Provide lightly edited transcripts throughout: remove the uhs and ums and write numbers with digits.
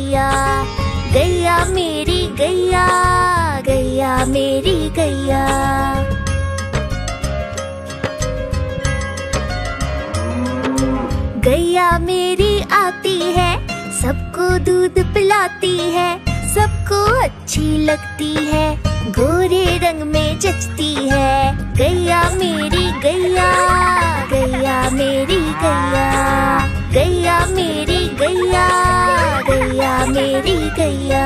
गैया, गैया मेरी गैया, गैया मेरी गैया। गैया मेरी आती है, सबको दूध पिलाती है, सबको अच्छी लगती है, गोरे रंग में जचती है। गैया मेरी गैया, गैया मेरी गैया, गैया मेरी गैया, गैया मेरी गैया।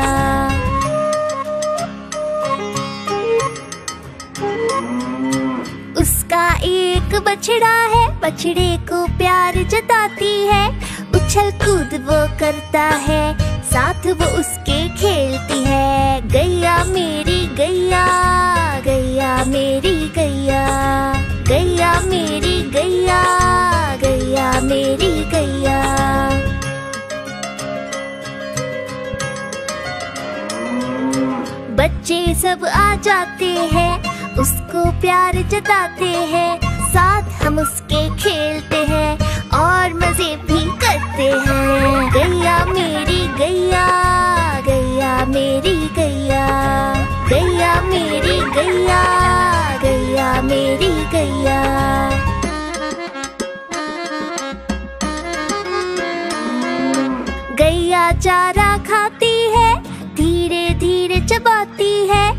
उसका एक बछड़ा है, बछड़े को प्यार जताती है, उछल कूद वो करता है, साथ वो उसके खेलती है। गैया मेरी गैया, गैया मेरी गैया, गैया मेरी गैया, गैया मेरी गैया। बच्चे सब आ जाते हैं, उसको प्यार जताते हैं, साथ हम उसके खेलते हैं और मजे भी करते हैं। गैया मेरी गैया, गैया मेरी गैया, गैया मेरी गैया, गैया मेरी गैया। गैया चारा खाती है, धीरे धीरे चबाती है,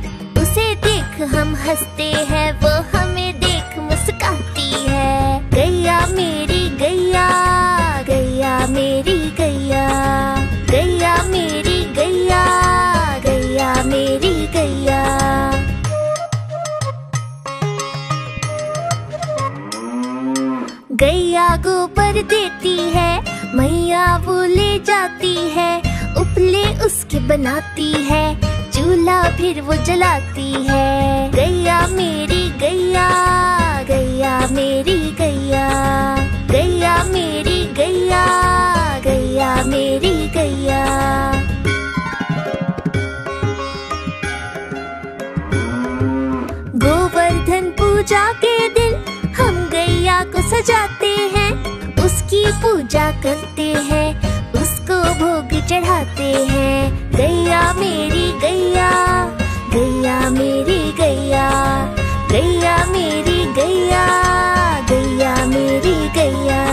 उसे देख हम हंसते हैं, वो हमें देख मुस्कुराती है। गैया मेरी गैया, गैया मेरी गैया, गैया मेरी गैया, गैया मेरी गैया। गैया गोबर देती है, मैया वो ले जाती है, उपले उसके बनाती है, चूल्हा फिर वो जलाती है। गैया मेरी गैया, गैया मेरी गैया, गैया मेरी गैया, गैया मेरी गैया। गोवर्धन पूजा के दिन हम गैया को सजाते हैं, उसकी पूजा करते हैं, उसको भोग चढ़ाते हैं। गैया मेरी गैया, गैया मेरी गैया, गैया मेरी गैया, गैया मेरी गैया।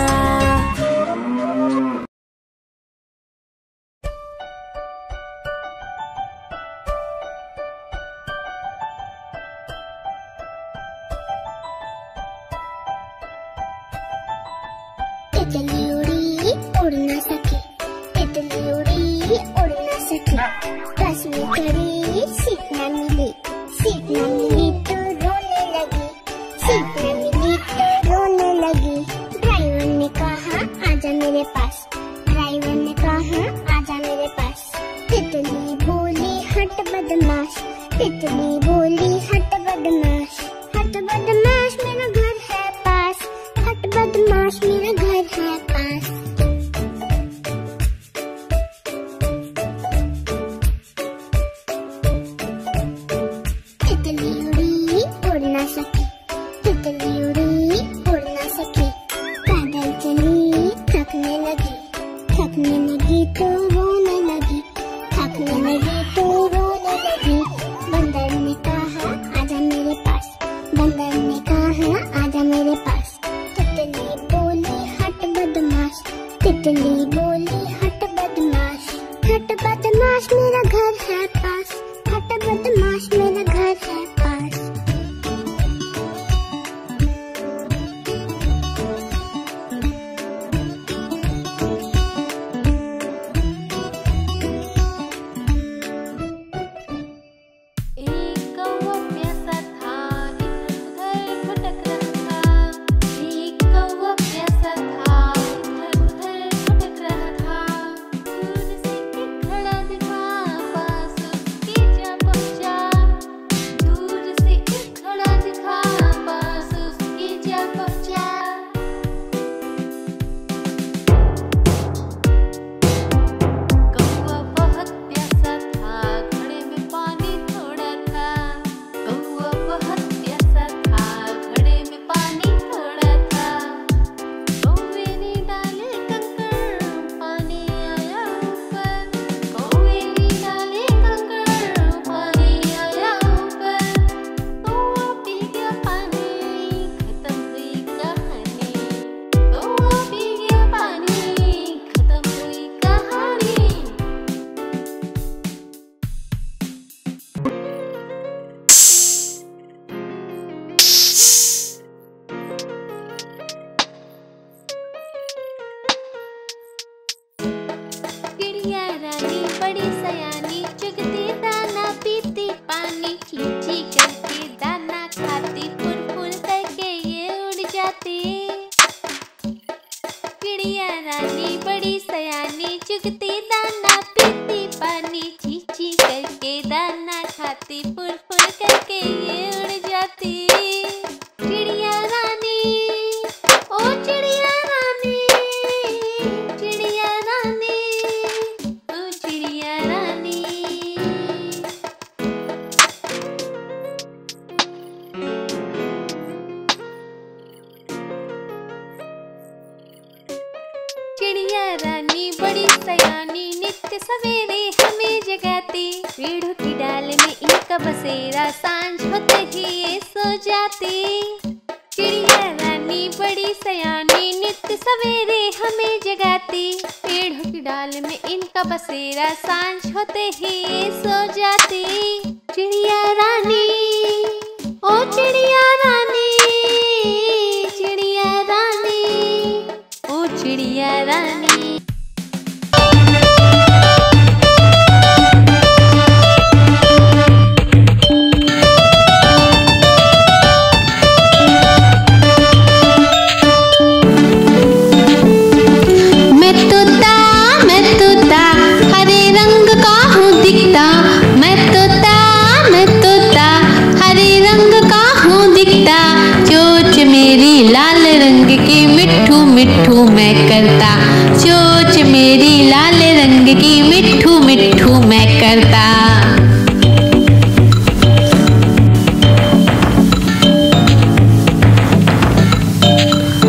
तितली उड़ी उड़ ना सकी, तितली उड़ी उड़ ना सकी, बस में चढ़ी सीट न मिली, सीट न मिली तो रोने लगी, सीट न मिली तो रोने लगी। ड्राइवर ने कहा आजा मेरे पास, ड्राइवर ने कहा आजा मेरे पास। तितली बोली हट बदमाश, तितली बोली हट बदमाश, हट बदमाश मेरा घर है पास, हट बदमाश मेरा घर है पास। तितली उड़ी उड़ ना सकी, तितली उड़ी उड़ ना सकी, पैदल चली थकने लगी, थकने लगी तो रोने लगी, थकने लगी तो रोने लगी। बंदर पानी ची ची करके, दाना खाती फुर फुर करके ये उड़ जाती। चिड़िया रानी, ओ चिड़िया रानी, चिड़िया रानी, ओ चिड़िया रानी। चिड़िया रानी बड़ी सयानी, नित्य सवेरे हमें जगाती। पेड़ों की डाल में इनका बसेरा, सांझ होते ही ये सो जाती। चिड़िया रानी बड़ी सयानी, नित्य सवेरे हमें जगाती। पेड़ों की डाल में इनका बसेरा, सांझ होते ही ये सो जाती। चिड़िया रानी, ओ चिड़िया रानी, चिड़िया रानी, ओ चिड़िया रानी। मिट्ठू मैं करता, चोंच मेरी लाल रंग की, मिट्ठू मिट्ठू मैं करता।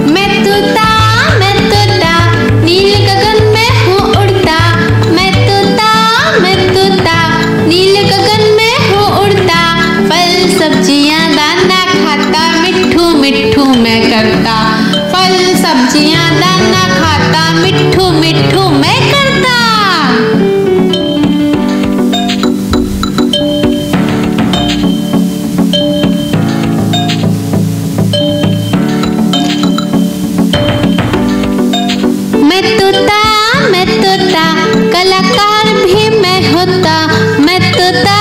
मैं तोता नील गगन में हूँ उड़ता। मैं तोता नील गगन में हूँ उड़ता। फल सब्जियाँ दाना खाता, मिट्ठू मिट्ठू मैं करता। फल सब्जियाँ दाना खाता, मिट्ठू मिट्ठू मैं करता। मैं तोता कलाकार भी मैं होता। मैं तोता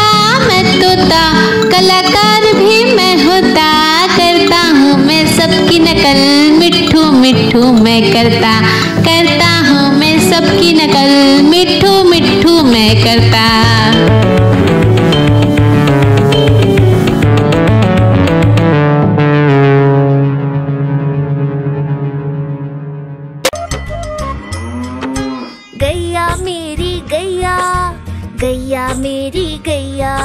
कलाकार भी मैं होता। करता हूँ मैं सबकी नकल, मिट्ठू मिट्ठू मैं करता। करता हूँ मैं सबकी नकल, मिट्ठू मिट्ठू मैं करता। गैया मेरी गैया, गैया मेरी गैया,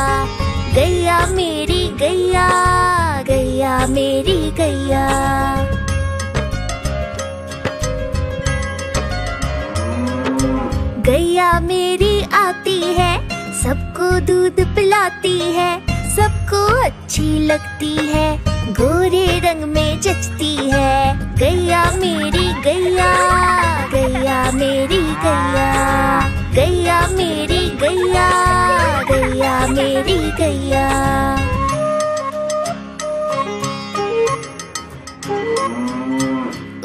गैया मेरी गैया, गैया मेरी गैया। गैया मेरी आती है, सबको दूध पिलाती है। सबको अच्छी लगती है, गोरे रंग में जचती है। गैया मेरी गैया, गैया मेरी गैया, गैया मेरी गैया, गैया मेरी गैया।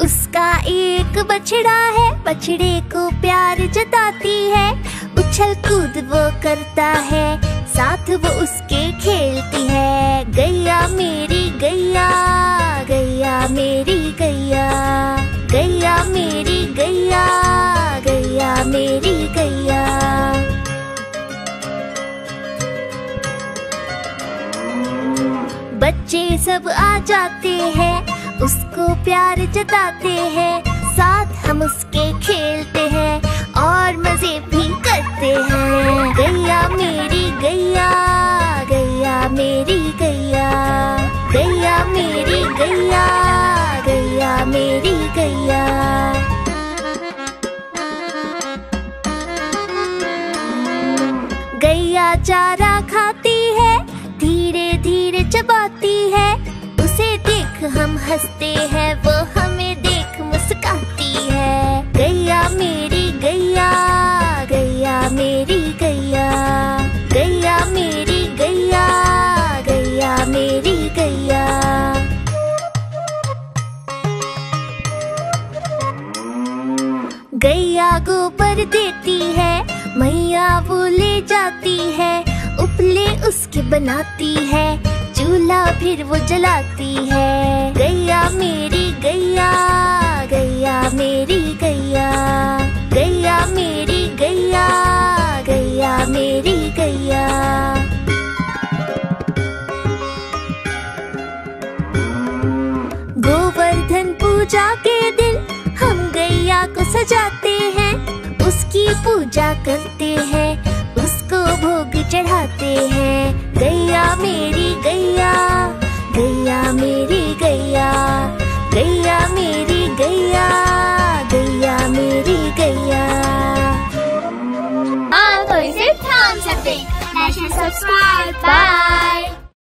उसका एक बछड़ा है, बछड़े को प्यार जताती है। उछल कूद वो करता है, साथ वो उसके खेलती है। गैया मेरी गैया, गैया मेरी गैया, गैया मेरी गैया, गैया मेरी गैया। बच्चे सब आ जाते हैं, उसको प्यार जताते हैं। साथ हम उसके खेलते हैं और मजे भी करते हैं। गैया मेरी गैया, गैया मेरी गैया, गैया मेरी गैया, गैया मेरी गैया। गैया चारा खाती है, धीरे धीरे चबाती है। उसे देख हम हंसते हैं, वो हमें देख मुस्काती है। गैया मेरी गैया, गैया मेरी गैया, गैया मेरी गैया, गैया मेरी गैया। गैया गोबर देती है, मैया वो ले जाती है। उपले उसके बनाती है, चूल्हा फिर वो जलाती है। गैया मेरी गैया, गैया मेरी गैया, गैया मेरी गैया, गैया मेरी गैया। गोवर्धन पूजा के दिन हम गैया को सजाते हैं, उसकी पूजा करते हैं, उसको भोग चढ़ाते हैं। गैया मेरी गैया, गैया मेरी गैया, गैया मेरी गैया, गैया मेरी गैया। हाँ, तो इसे थाम सकते। सब्सक्राइब। बाय।